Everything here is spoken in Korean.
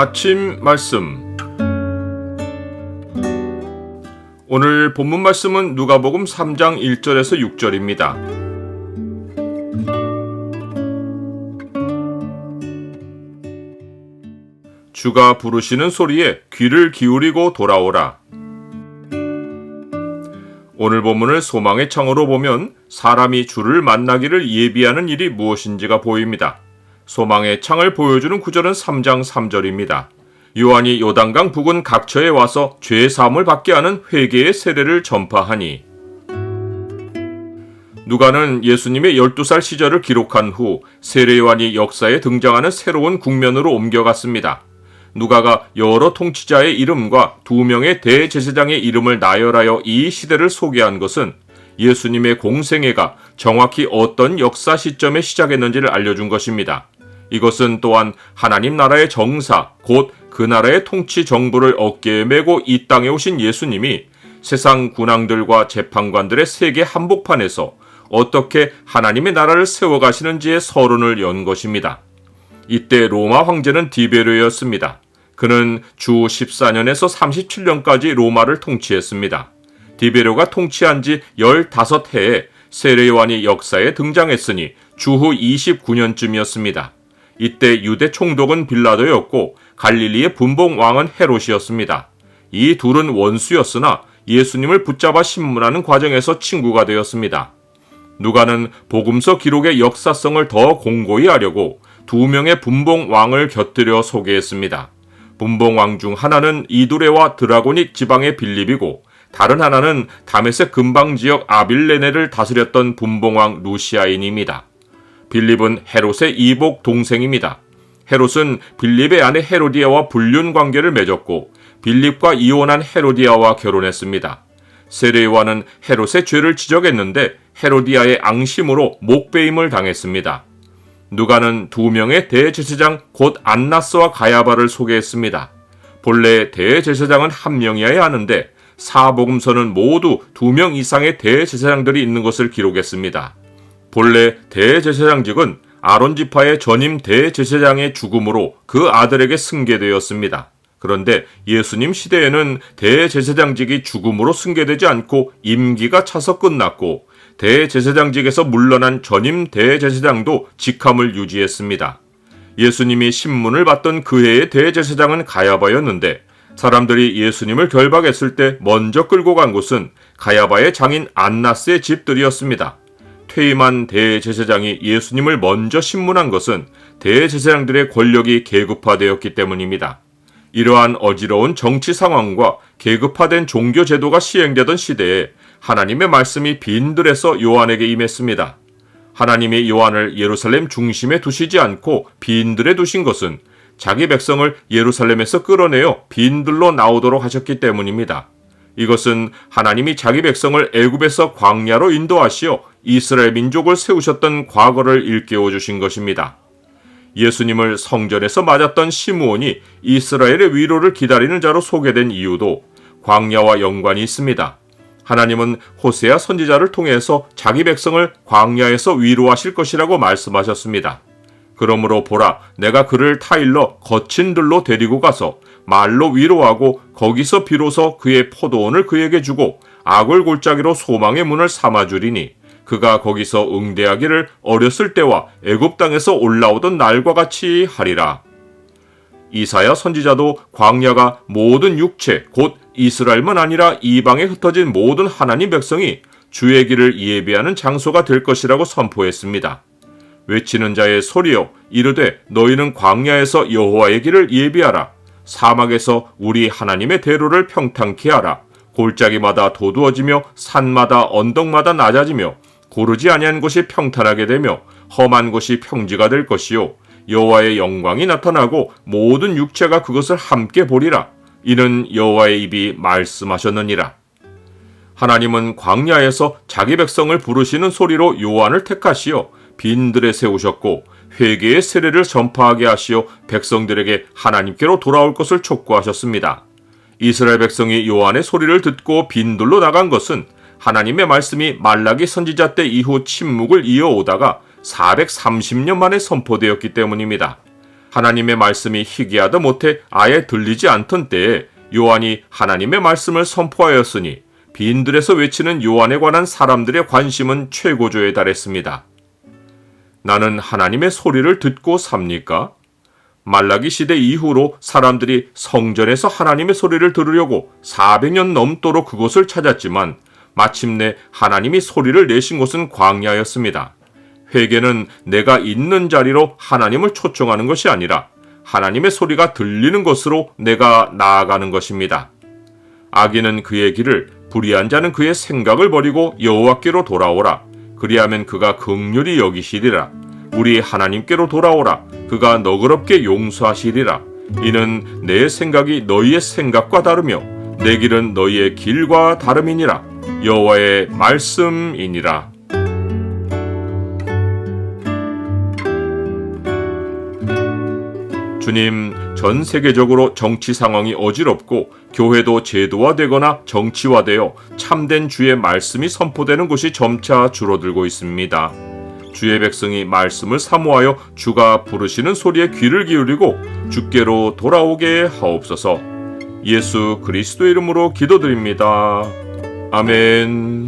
아침 말씀. 오늘 본문 말씀은 누가복음 3장 1절에서 6절입니다. 주가 부르시는 소리에 귀를 기울이고 돌아오라. 오늘 본문을 소망의 창으로 보면 사람이 주를 만나기를 예비하는 일이 무엇인지가 보입니다. 소망의 창을 보여주는 구절은 3장 3절입니다. 요한이 요단강 부근 각처에 와서 죄 사함을 받게 하는 회개의 세례를 전파하니. 누가는 예수님의 12살 시절을 기록한 후 세례 요한이 역사에 등장하는 새로운 국면으로 옮겨갔습니다. 누가가 여러 통치자의 이름과 2명의 대제사장의 이름을 나열하여 이 시대를 소개한 것은 예수님의 공생애가 정확히 어떤 역사 시점에 시작했는지를 알려준 것입니다. 이것은 또한 하나님 나라의 정사, 곧 그 나라의 통치 정부를 어깨에 메고 이 땅에 오신 예수님이 세상 군왕들과 재판관들의 세계 한복판에서 어떻게 하나님의 나라를 세워가시는지의 서론을 연 것입니다. 이때 로마 황제는 디베르였습니다. 그는 주 14년에서 37년까지 로마를 통치했습니다. 디베르가 통치한 지 15해에 세례 요한이 역사에 등장했으니 주후 29년쯤이었습니다. 이때 유대 총독은 빌라도였고 갈릴리의 분봉 왕은 헤롯이었습니다. 이 둘은 원수였으나 예수님을 붙잡아 신문하는 과정에서 친구가 되었습니다. 누가는 복음서 기록의 역사성을 더 공고히 하려고 2명의 분봉 왕을 곁들여 소개했습니다. 분봉 왕 중 하나는 이두레와 드라고닉 지방의 빌립이고 다른 하나는 다메섹 근방 지역 아빌레네를 다스렸던 분봉 왕 루시아인입니다. 빌립은 헤롯의 이복 동생입니다. 헤롯은 빌립의 아내 헤로디아와 불륜 관계를 맺었고 빌립과 이혼한 헤로디아와 결혼했습니다. 세례 요한은 헤롯의 죄를 지적했는데 헤로디아의 앙심으로 목베임을 당했습니다. 누가는 2명의 대제사장 곧 안나스와 가야바를 소개했습니다. 본래 대제사장은 1명이어야 하는데 사복음서는 모두 2명 이상의 대제사장들이 있는 것을 기록했습니다. 본래 대제사장직은 아론 지파의 전임 대제사장의 죽음으로 그 아들에게 승계되었습니다. 그런데 예수님 시대에는 대제사장직이 죽음으로 승계되지 않고 임기가 차서 끝났고 대제사장직에서 물러난 전임 대제사장도 직함을 유지했습니다. 예수님이 신문을 받던 그 해의 대제사장은 가야바였는데 사람들이 예수님을 결박했을 때 먼저 끌고 간 곳은 가야바의 장인 안나스의 집들이었습니다. 퇴임한 대제사장이 예수님을 먼저 신문한 것은 대제사장들의 권력이 계급화되었기 때문입니다. 이러한 어지러운 정치 상황과 계급화된 종교 제도가 시행되던 시대에 하나님의 말씀이 빈들에서 요한에게 임했습니다. 하나님이 요한을 예루살렘 중심에 두시지 않고 빈들에 두신 것은 자기 백성을 예루살렘에서 끌어내어 빈들로 나오도록 하셨기 때문입니다. 이것은 하나님이 자기 백성을 애굽에서 광야로 인도하시어 이스라엘 민족을 세우셨던 과거를 일깨워 주신 것입니다. 예수님을 성전에서 맞았던 시므온이 이스라엘의 위로를 기다리는 자로 소개된 이유도 광야와 연관이 있습니다. 하나님은 호세아 선지자를 통해서 자기 백성을 광야에서 위로하실 것이라고 말씀하셨습니다. 그러므로 보라, 내가 그를 타일러 거친 들로 데리고 가서 말로 위로하고 거기서 비로소 그의 포도원을 그에게 주고 악을 골짜기로 소망의 문을 삼아주리니 그가 거기서 응대하기를 어렸을 때와 애굽 땅에서 올라오던 날과 같이 하리라. 이사야 선지자도 광야가 모든 육체 곧 이스라엘만 아니라 이방에 흩어진 모든 하나님 백성이 주의 길을 예비하는 장소가 될 것이라고 선포했습니다. 외치는 자의 소리여 이르되 너희는 광야에서 여호와의 길을 예비하라. 사막에서 우리 하나님의 대로를 평탄케 하라. 골짜기마다 도두어지며 산마다 언덕마다 낮아지며 고르지 아니한 곳이 평탄하게 되며 험한 곳이 평지가 될 것이요 여호와의 영광이 나타나고 모든 육체가 그것을 함께 보리라. 이는 여호와의 입이 말씀하셨느니라. 하나님은 광야에서 자기 백성을 부르시는 소리로 요한을 택하시어 빈들에 세우셨고 회개의 세례를 전파하게 하시어 백성들에게 하나님께로 돌아올 것을 촉구하셨습니다. 이스라엘 백성이 요한의 소리를 듣고 빈들로 나간 것은 하나님의 말씀이 말라기 선지자 때 이후 침묵을 이어오다가 430년 만에 선포되었기 때문입니다. 하나님의 말씀이 희귀하다 못해 아예 들리지 않던 때에 요한이 하나님의 말씀을 선포하였으니 빈들에서 외치는 요한에 관한 사람들의 관심은 최고조에 달했습니다. 나는 하나님의 소리를 듣고 삽니까? 말라기 시대 이후로 사람들이 성전에서 하나님의 소리를 들으려고 400년 넘도록 그곳을 찾았지만 마침내 하나님이 소리를 내신 곳은 광야였습니다. 회개는 내가 있는 자리로 하나님을 초청하는 것이 아니라 하나님의 소리가 들리는 곳으로 내가 나아가는 것입니다. 악인은 그의 길을, 불의한 자는 그의 생각을 버리고 여호와께로 돌아오라. 그리하면 그가 긍휼히 여기시리라. 우리 하나님께로 돌아오라. 그가 너그럽게 용서하시리라. 이는 내 생각이 너희의 생각과 다르며 내 길은 너희의 길과 다름이니라. 여호와의 말씀이니라. 주님, 전 세계적으로 정치 상황이 어지럽고 교회도 제도화되거나 정치화되어 참된 주의 말씀이 선포되는 곳이 점차 줄어들고 있습니다. 주의 백성이 말씀을 사모하여 주가 부르시는 소리에 귀를 기울이고 주께로 돌아오게 하옵소서. 예수 그리스도의 이름으로 기도드립니다. 아멘.